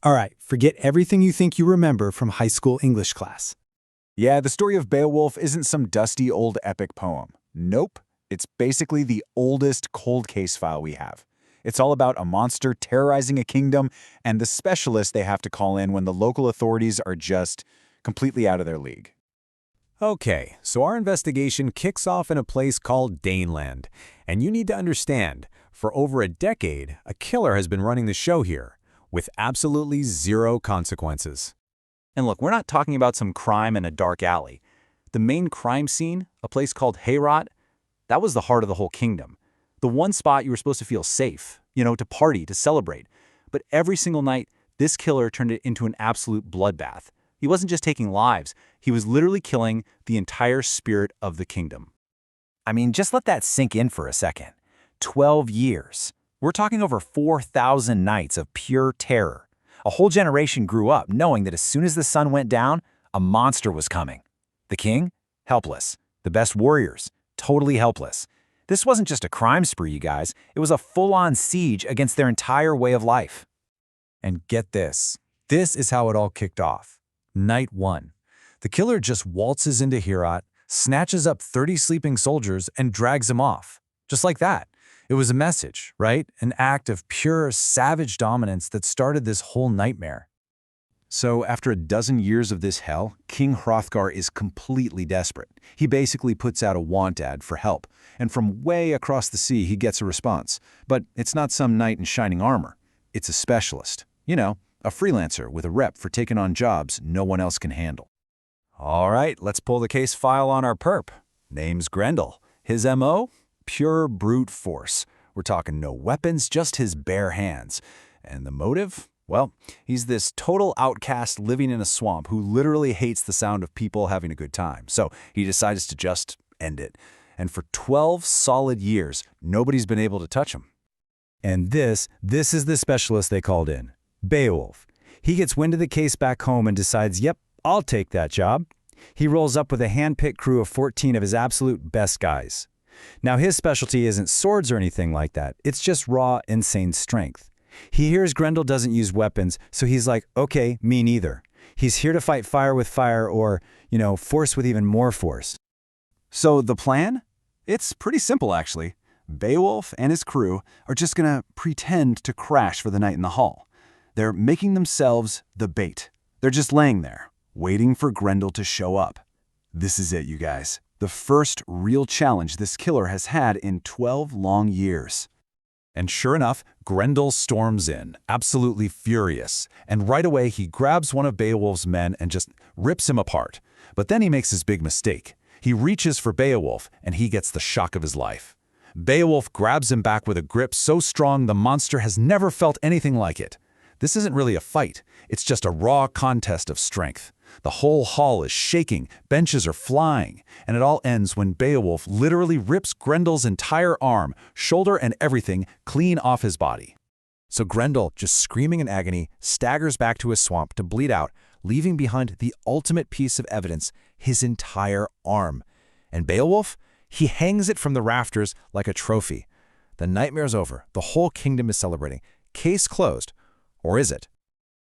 All right, forget everything you think you remember from high school English class. Yeah, the story of Beowulf isn't some dusty old epic poem. Nope. It's basically the oldest cold case file we have. It's all about a monster terrorizing a kingdom and the specialists they have to call in when the local authorities are just completely out of their league. Okay, so our investigation kicks off in a place called Daneland. And you need to understand, for over a decade, a killer has been running the show here, with absolutely zero consequences. And look, we're not talking about some crime in a dark alley. The main crime scene, a place called Heorot, that was the heart of the whole kingdom. The one spot you were supposed to feel safe, to party, to celebrate. But every single night, this killer turned it into an absolute bloodbath. He wasn't just taking lives, he was literally killing the entire spirit of the kingdom. I mean, just let that sink in for a second. 12 years. We're talking over 4,000 nights of pure terror. A whole generation grew up knowing that as soon as the sun went down, a monster was coming. The king? Helpless. The best warriors? Totally helpless. This wasn't just a crime spree, you guys. It was a full-on siege against their entire way of life. And get this. This is how it all kicked off. Night 1. The killer just waltzes into Heorot, snatches up 30 sleeping soldiers, and drags them off. Just like that. It was a message, right? An act of pure, savage dominance that started this whole nightmare. So after a dozen years of this hell, King Hrothgar is completely desperate. He basically puts out a want ad for help, and from way across the sea he gets a response. But it's not some knight in shining armor. It's a specialist. A freelancer with a rep for taking on jobs no one else can handle. All right, let's pull the case file on our perp. Name's Grendel. His M.O.? Pure brute force. We're talking no weapons, just his bare hands. And the motive? Well, he's this total outcast living in a swamp who literally hates the sound of people having a good time. So he decides to just end it. And for 12 solid years, nobody's been able to touch him. And this is the specialist they called in. Beowulf. He gets wind of the case back home and decides, yep, I'll take that job. He rolls up with a hand-picked crew of 14 of his absolute best guys. Now, his specialty isn't swords or anything like that. It's just raw, insane strength. He hears Grendel doesn't use weapons, so he's like, okay, me neither. He's here to fight fire with fire or, force with even more force. So the plan? It's pretty simple, actually. Beowulf and his crew are just gonna pretend to crash for the night in the hall. They're making themselves the bait. They're just laying there, waiting for Grendel to show up. This is it, you guys. The first real challenge this killer has had in 12 long years. And sure enough, Grendel storms in, absolutely furious. And right away, he grabs one of Beowulf's men and just rips him apart. But then he makes his big mistake. He reaches for Beowulf, and he gets the shock of his life. Beowulf grabs him back with a grip so strong the monster has never felt anything like it. This isn't really a fight. It's just a raw contest of strength. The whole hall is shaking, benches are flying, and it all ends when Beowulf literally rips Grendel's entire arm, shoulder, and everything clean off his body. So Grendel, just screaming in agony, staggers back to his swamp to bleed out, leaving behind the ultimate piece of evidence, his entire arm. And Beowulf? He hangs it from the rafters like a trophy. The nightmare's over. The whole kingdom is celebrating. Case closed. Or is it?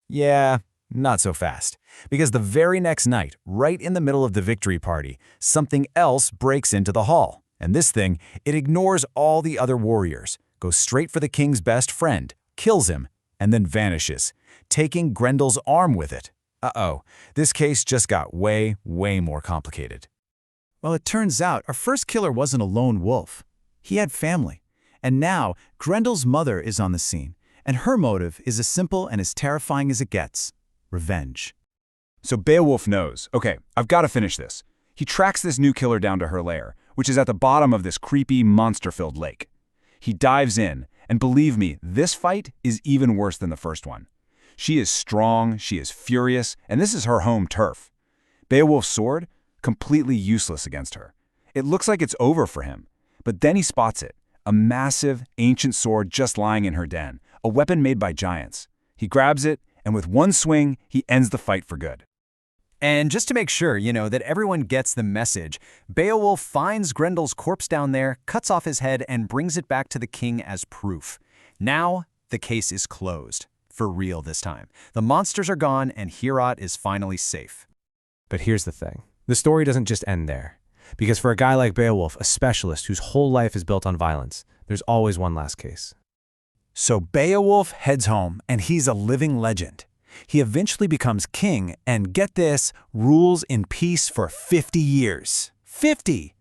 Yeah, not so fast. Because the very next night, right in the middle of the victory party, something else breaks into the hall. And this thing, it ignores all the other warriors, goes straight for the king's best friend, kills him, and then vanishes, taking Grendel's arm with it. Uh-oh, this case just got way, way more complicated. Well, it turns out our first killer wasn't a lone wolf. He had family. And now, Grendel's mother is on the scene. And her motive is as simple and as terrifying as it gets: revenge. So Beowulf knows, okay, I've got to finish this. He tracks this new killer down to her lair, which is at the bottom of this creepy, monster-filled lake. He dives in, and believe me, this fight is even worse than the first one. She is strong, she is furious, and this is her home turf. Beowulf's sword? Completely useless against her. It looks like it's over for him, but then he spots it. A massive, ancient sword just lying in her den, a weapon made by giants. He grabs it, and with one swing, he ends the fight for good. And just to make sure, that everyone gets the message, Beowulf finds Grendel's corpse down there, cuts off his head, and brings it back to the king as proof. Now, the case is closed. for real this time. The monsters are gone, and Heorot is finally safe. But here's the thing. The story doesn't just end there. Because for a guy like Beowulf, a specialist whose whole life is built on violence, there's always one last case. So Beowulf heads home, and he's a living legend. He eventually becomes king and, get this, rules in peace for 50 years. 50!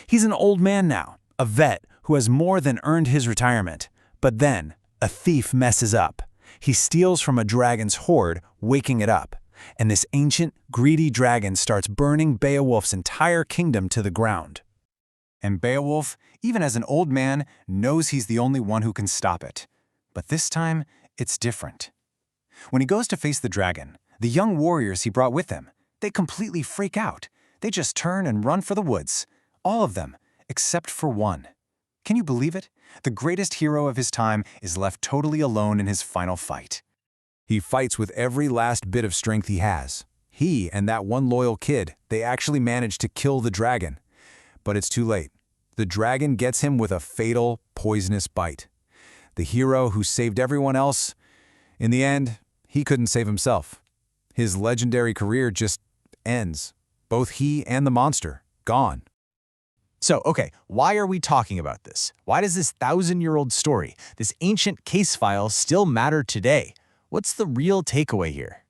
He's an old man now, a vet who has more than earned his retirement. But then, a thief messes up. He steals from a dragon's hoard, waking it up. And this ancient, greedy dragon starts burning Beowulf's entire kingdom to the ground. And Beowulf, even as an old man, knows he's the only one who can stop it. But this time, it's different. When he goes to face the dragon, the young warriors he brought with him, they completely freak out. They just turn and run for the woods. All of them, except for one. Can you believe it? The greatest hero of his time is left totally alone in his final fight. He fights with every last bit of strength he has. He and that one loyal kid, they actually manage to kill the dragon. But it's too late. The dragon gets him with a fatal, poisonous bite. The hero who saved everyone else, in the end, he couldn't save himself. His legendary career just ends. Both he and the monster, gone. So, okay, why are we talking about this? Why does this 1,000-year-old story, this ancient case file, still matter today? What's the real takeaway here?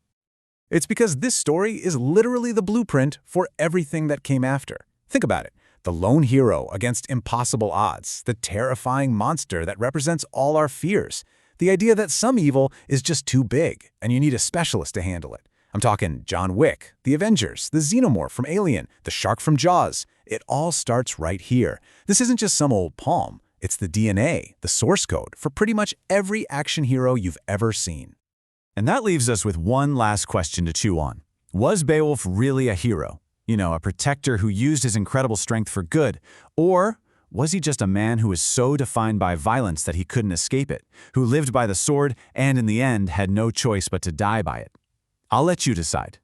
It's because this story is literally the blueprint for everything that came after. Think about it. The lone hero against impossible odds, the terrifying monster that represents all our fears, the idea that some evil is just too big and you need a specialist to handle it. I'm talking John Wick, the Avengers, the Xenomorph from Alien, the shark from Jaws. It all starts right here. This isn't just some old poem. It's the DNA, the source code for pretty much every action hero you've ever seen. And that leaves us with one last question to chew on. Was Beowulf really a hero? You know, a protector who used his incredible strength for good? Or was he just a man who was so defined by violence that he couldn't escape it, who lived by the sword and in the end had no choice but to die by it? I'll let you decide.